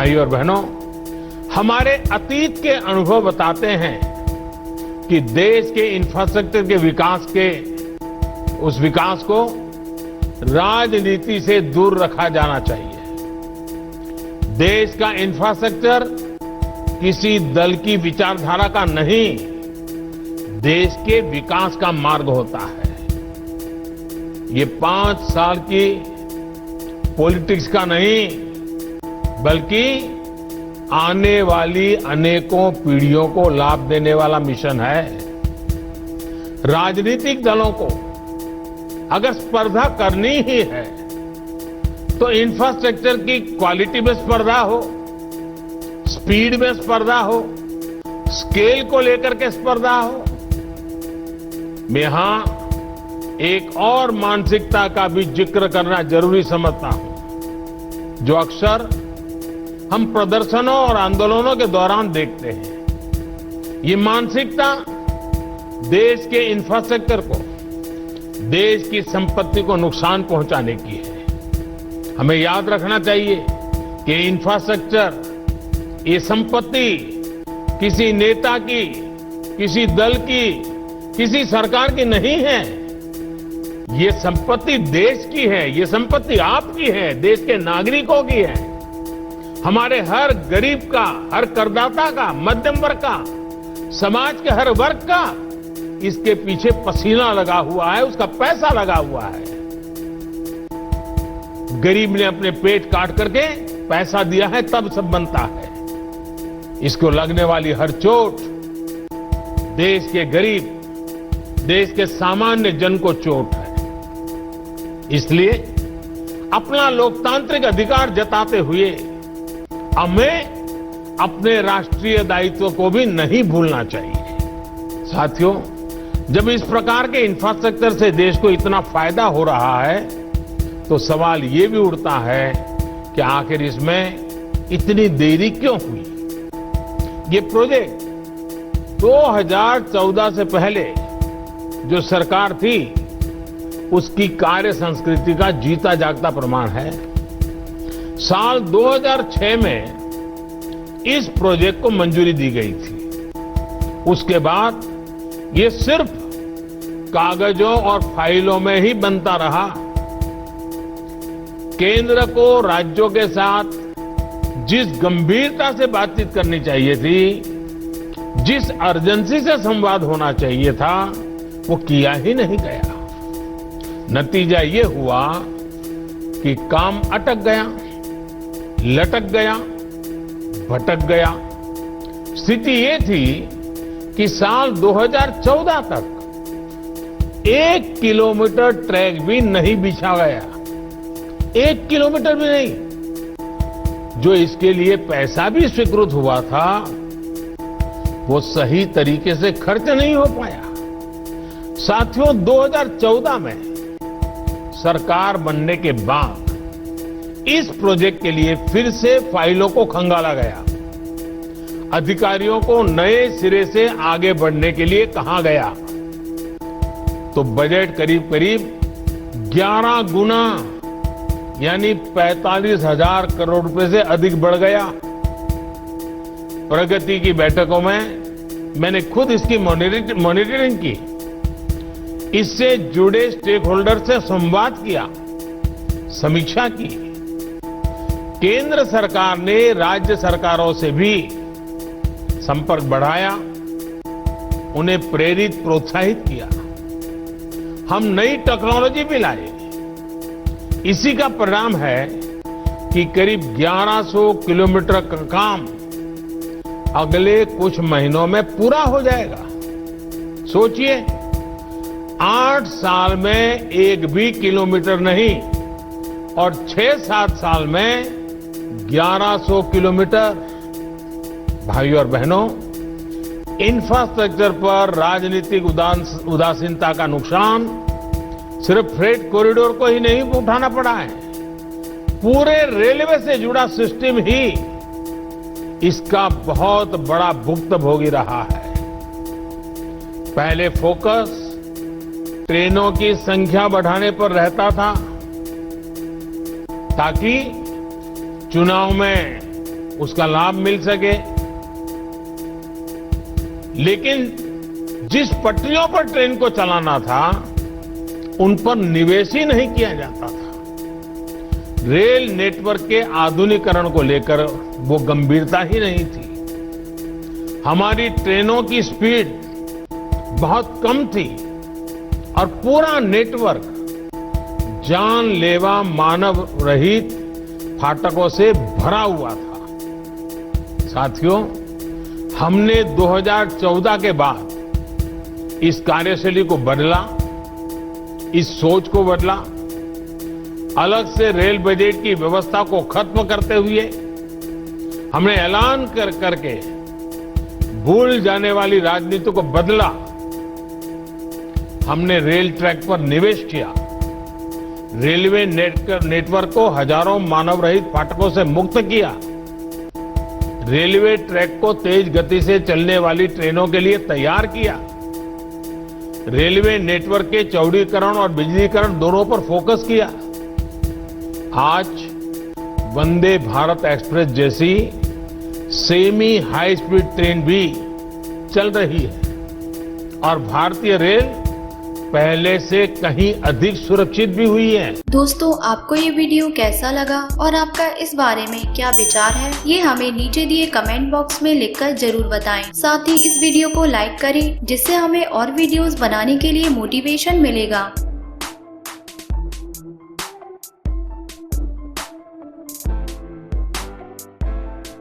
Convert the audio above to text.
भाइयों और बहनों, हमारे अतीत के अनुभव बताते हैं कि देश के इंफ्रास्ट्रक्चर के उस विकास को राजनीति से दूर रखा जाना चाहिए। देश का इंफ्रास्ट्रक्चर किसी दल की विचारधारा का नहीं, देश के विकास का मार्ग होता है। ये 5 साल की पॉलिटिक्स का नहीं, बल्कि आने वाली अनेकों पीढ़ियों को लाभ देने वाला मिशन है। राजनीतिक दलों को अगर स्पर्धा करनी ही है तो इंफ्रास्ट्रक्चर की क्वालिटी में स्पर्धा हो, स्पीड में स्पर्धा हो, स्केल को लेकर के स्पर्धा हो। मैं यहां एक और मानसिकता का भी जिक्र करना जरूरी समझता हूं, जो अक्सर हम प्रदर्शनों और आंदोलनों के दौरान देखते हैं। ये मानसिकता देश के इंफ्रास्ट्रक्चर को, देश की संपत्ति को नुकसान पहुंचाने की है। हमें याद रखना चाहिए कि इंफ्रास्ट्रक्चर, ये संपत्ति किसी नेता की, किसी दल की, किसी सरकार की नहीं है। ये संपत्ति देश की है, ये संपत्ति आपकी है, देश के नागरिकों की है। हमारे हर गरीब का, हर करदाता का, मध्यम वर्ग का, समाज के हर वर्ग का इसके पीछे पसीना लगा हुआ है, उसका पैसा लगा हुआ है। गरीब ने अपने पेट काट करके पैसा दिया है, तब सब बनता है। इसको लगने वाली हर चोट देश के गरीब, देश के सामान्य जन को चोट है। इसलिए अपना लोकतांत्रिक अधिकार जताते हुए हमें अपने राष्ट्रीय दायित्व को भी नहीं भूलना चाहिए। साथियों, जब इस प्रकार के इंफ्रास्ट्रक्चर से देश को इतना फायदा हो रहा है, तो सवाल ये भी उठता है कि आखिर इसमें इतनी देरी क्यों हुई? ये प्रोजेक्ट 2014 से पहले जो सरकार थी, उसकी कार्य संस्कृति का जीता जागता प्रमाण है। साल 2006 में इस प्रोजेक्ट को मंजूरी दी गई थी। उसके बाद ये सिर्फ कागजों और फाइलों में ही बनता रहा। केंद्र को राज्यों के साथ जिस गंभीरता से बातचीत करनी चाहिए थी, जिस अर्जेंसी से संवाद होना चाहिए था, वो किया ही नहीं गया। नतीजा ये हुआ कि काम अटक गया, लटक गया, भटक गया। स्थिति ये थी कि साल 2014 तक 1 किलोमीटर ट्रैक भी नहीं बिछा गया, 1 किलोमीटर भी नहीं। जो इसके लिए पैसा भी स्वीकृत हुआ था, वो सही तरीके से खर्च नहीं हो पाया। साथियों, 2014 में सरकार बनने के बाद इस प्रोजेक्ट के लिए फिर से फाइलों को खंगाला गया। अधिकारियों को नए सिरे से आगे बढ़ने के लिए कहा गया, तो बजट करीब करीब 11 गुना यानी 45,000 करोड़ रुपए से अधिक बढ़ गया। प्रगति की बैठकों में मैंने खुद इसकी मॉनिटरिंग की, इससे जुड़े स्टेक होल्डर से संवाद किया, समीक्षा की। केंद्र सरकार ने राज्य सरकारों से भी संपर्क बढ़ाया, उन्हें प्रेरित, प्रोत्साहित किया। हम नई टेक्नोलॉजी भी लाए। इसी का परिणाम है कि करीब 1100 किलोमीटर का काम अगले कुछ महीनों में पूरा हो जाएगा। सोचिए, 8 साल में 1 भी किलोमीटर नहीं और 6-7 साल में 1100 किलोमीटर। भाइयों और बहनों, इंफ्रास्ट्रक्चर पर राजनीतिक उदासीनता का नुकसान सिर्फ फ्रेट कॉरिडोर को ही नहीं उठाना पड़ा है, पूरे रेलवे से जुड़ा सिस्टम ही इसका बहुत बड़ा भुक्तभोगी रहा है। पहले फोकस ट्रेनों की संख्या बढ़ाने पर रहता था, ताकि चुनाव में उसका लाभ मिल सके। लेकिन जिस पटरियों पर ट्रेन को चलाना था उन पर निवेश ही नहीं किया जाता था। रेल नेटवर्क के आधुनिकीकरण को लेकर वो गंभीरता ही नहीं थी। हमारी ट्रेनों की स्पीड बहुत कम थी और पूरा नेटवर्क जानलेवा मानव रहित फाटकों से भरा हुआ था। साथियों, हमने 2014 के बाद इस कार्यशैली को बदला, इस सोच को बदला। अलग से रेल बजट की व्यवस्था को खत्म करते हुए हमने ऐलान करके भूल जाने वाली राजनीति को बदला। हमने रेल ट्रैक पर निवेश किया, रेलवे नेटवर्क को हजारों मानव रहित फाटकों से मुक्त किया, रेलवे ट्रैक को तेज गति से चलने वाली ट्रेनों के लिए तैयार किया, रेलवे नेटवर्क के चौड़ीकरण और बिजलीकरण दोनों पर फोकस किया। आज वंदे भारत एक्सप्रेस जैसी सेमी हाई स्पीड ट्रेन भी चल रही है और भारतीय रेल पहले से कहीं अधिक सुरक्षित भी हुई है। दोस्तों, आपको ये वीडियो कैसा लगा और आपका इस बारे में क्या विचार है, ये हमें नीचे दिए कमेंट बॉक्स में लिखकर जरूर बताएं। साथ ही इस वीडियो को लाइक करें जिससे हमें और वीडियोस बनाने के लिए मोटिवेशन मिलेगा।